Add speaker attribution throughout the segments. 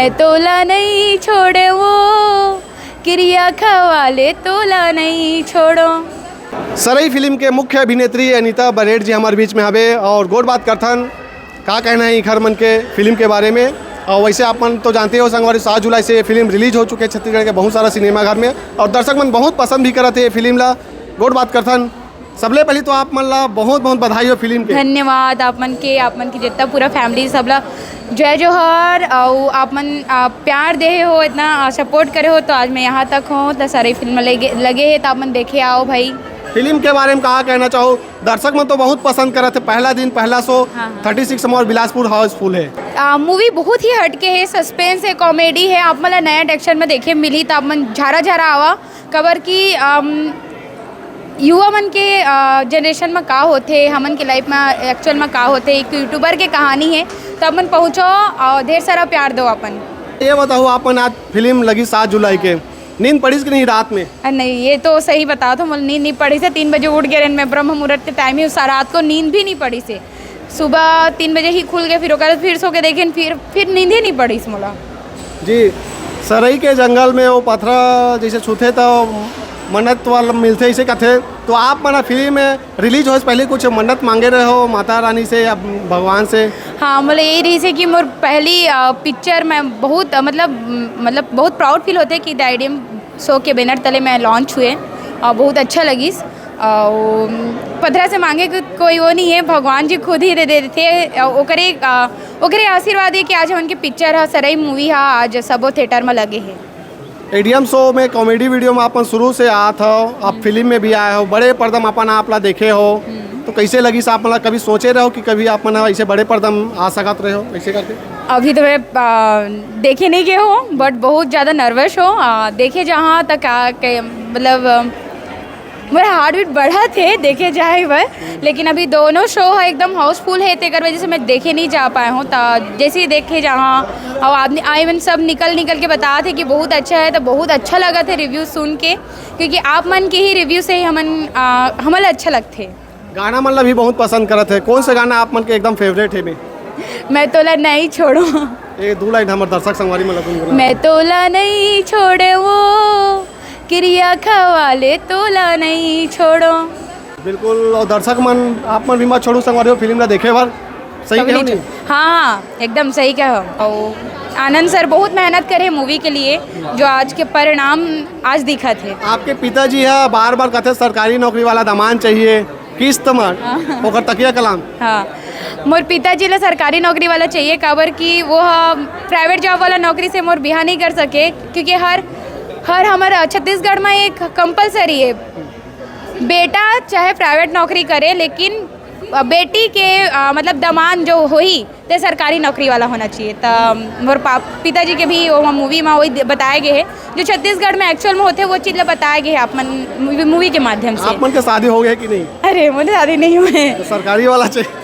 Speaker 1: मैं तोला नहीं छोड़े वो क्रिया खवाले तोला नहीं छोड़ो।
Speaker 2: सरई फिल्म के मुख्य अभिनेत्री अनीता बरेड जी हमारे बीच में हवे और गोड़ बात करथन का कहना है खर मन के फिल्म के बारे में। और वैसे आप मन तो जानते हो संगवारी 7 जुलाई से ये फिल्म रिलीज हो चुके हैं छत्तीसगढ़ के बहुत सारा सिनेमा घर में और दर्शक मन बहुत पसंद भी करते हैं फिल्म ला। गोड़ बात करथन सबले पहले तो आप मन ला बहुत बहुत बधाई हो फिल्म के।
Speaker 1: धन्यवाद आप मन के जितना पूरा फैमिली सब ला जय जोहर। और आप मन प्यार दे हो इतना सपोर्ट करे हो तो आज मैं यहाँ तक हूँ। तो सारी फिल्म लगे है तो आप मन देखे आओ भाई।
Speaker 2: फिल्म के बारे में कहा कहना चाहो दर्शक मन तो बहुत पसंद कर रहे थे पहला दिन पहला शो 36 और बिलासपुर हाउसफुल है।
Speaker 1: मूवी बहुत ही हटके है, सस्पेंस है, कॉमेडी है। आप मला नया डायरेक्शन में देखे मिली तो आप मन झारा झारा आवा कबर की युवा मन के जनरेशन में का होते हमन के लाइफ में एक्चुअल में का होते एक यूट्यूबर के कहानी है तो अपन पहुँचो और ढेर सारा प्यार दो अपन।
Speaker 2: ये बताओ अपन आज फिल्म लगी 7 जुलाई के नींद पड़ी कि नहीं रात में?
Speaker 1: नहीं ये तो सही बताओ तो मुझे नींद नहीं पड़ी से 3 बजे उठ गए मैं ब्रह्म मुहूर्त के टाइम ही सारा रात को नींद भी नहीं पड़ी से सुबह 3 बजे ही खुल गए फिर सो के देखें फिर नींद ही नहीं पड़ी इस मोला
Speaker 2: जी। सरई के जंगल में वो पथरा जैसे छूते तो मन्नत वाला मिलते इसे कहते तो आप मना फिल्म में रिलीज हो पहले कुछ मन्नत मांगे रहे हो माता रानी से या भगवान से?
Speaker 1: हाँ मतलब यही रही से कि मोर पहली पिक्चर में बहुत मतलब बहुत प्राउड फील होते कि डायडियम शो के बैनर तले में लॉन्च हुए और बहुत अच्छा लगी। पथरा से मांगे कोई वो नहीं है, भगवान जी खुद ही दे देते ओकरे आशीर्वाद है कि आज उनकी पिक्चर है सरई मूवी है आज सबो थिएटर में लगे है।
Speaker 2: एडीएम शो में कॉमेडी वीडियो में अपन शुरू से आत हो आप फिल्म में भी आए हो बड़े पर्दम अपन आप ला देखे हो तो कैसे लगी आप मतलब कभी सोचे रहो कि कभी आप मन ऐसे बड़े पर्दम आ सकते रहे हो ऐसे करके?
Speaker 1: अभी तो मैं देखे नहीं गए हो बट बहुत ज़्यादा नर्वस हो देखे जहाँ तक मतलब मेरा हार्ट बीट बढ़ा थे देखे जाए वह लेकिन अभी दोनों शो है एकदम हाउसफुल है तेकर वजह से मैं देखे नहीं जा पाए हूँ। तो जैसे ही देखे जहाँ और आदमी आए सब निकल के बता थे कि बहुत अच्छा है तो बहुत अच्छा लगा था रिव्यू सुन के क्योंकि आप मन के ही रिव्यू से ही हमल अच्छा लगते।
Speaker 2: गाना मतलब भी बहुत पसंद करते हैं कौन सा गाना आप मन के एकदम फेवरेट है?
Speaker 1: मैं तोला नहीं छोड़ो
Speaker 2: ये 2 लाइन हमारे दर्शक संगवारी में लगूंगा।
Speaker 1: मैं तोला नहीं छोड़े वो क्रिया खवाले तोला नहीं छोड़ो।
Speaker 2: बिल्कुल और दर्शक मन आप मन भी मत छोड़ो संगवारी हो फिल्म ला देखे बार सही कहो नहीं?
Speaker 1: हाँ एकदम सही कहो। और आनंद सर बहुत मेहनत करे मूवी के लिए जो आज के परिणाम आज दिखा थे।
Speaker 2: आपके पिताजी है बार बार कहते सरकारी नौकरी वाला दामान चाहिए किस्त में ओकर तकिया कलाम।
Speaker 1: हाँ मोर पिताजी ला सरकारी नौकरी वाला चाहिए काबर कि वो प्राइवेट जॉब वाला नौकरी से मोर बिहा नहीं कर सके क्योंकि हर हमारा छत्तीसगढ़ में एक कंपलसरी है बेटा चाहे प्राइवेट नौकरी करे लेकिन बेटी के मतलब दमान जो होई तो सरकारी नौकरी वाला होना चाहिए। तो मोर पिताजी के भी वो मूवी में वही बताए गए हैं जो छत्तीसगढ़ में एक्चुअल में होते वो चीज़ बताए गए हैं आप मन मूवी के माध्यम से।
Speaker 2: आप मन के शादी हो गए कि नहीं?
Speaker 1: अरे मुझे शादी नहीं हुए
Speaker 2: तो सरकारी वाला चाहिए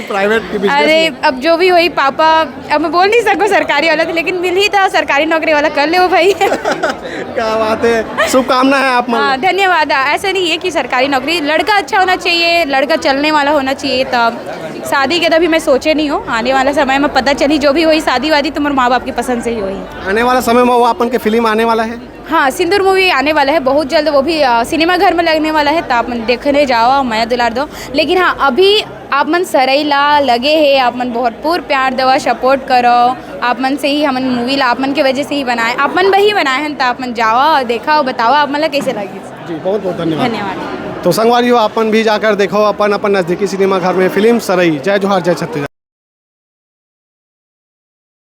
Speaker 2: प्राइवेट की बिजनेस?
Speaker 1: अरे अब जो भी हुई पापा अब मैं बोल नहीं सकूँ सरकारी वाला था लेकिन मिल ही था सरकारी नौकरी वाला कर ले वो भाई।
Speaker 2: क्या बात है शुभकामना है आप।
Speaker 1: हाँ धन्यवाद। ऐसा नहीं है कि सरकारी नौकरी लड़का अच्छा होना चाहिए लड़का चलने वाला होना चाहिए। तब शादी के तभी मैं सोचे नहीं हूँ आने वाला समय में पता चली जो भी हुई शादी वादी तो मेरे माँ बाप की पसंद से ही हुई।
Speaker 2: आने वाला समय में वो अपन के फिल्म आने वाला है?
Speaker 1: हाँ सिंदूर मूवी आने वाला है बहुत जल्द वो भी सिनेमा घर में लगने वाला है तो आप मन देखने जाओ माया दुलार दो। लेकिन हाँ अभी आप मन सरई ला लगे है आप मन भरपूर प्यार दवा सपोर्ट करो आप मन से ही हमन मूवी ला आप मन के वजह से ही बनाए आप मन वही बनाए हैं तो आप मन जाओ देखा बताओ आप मतलब कैसे लगी।
Speaker 2: जी बहुत बहुत
Speaker 1: धन्यवाद।
Speaker 2: तो संगवारी हो अपन भी जाकर देखो अपन नज़दीकी सिनेमा घर में फिल्म सरई। जय जोहार जय छत्तीसगढ़।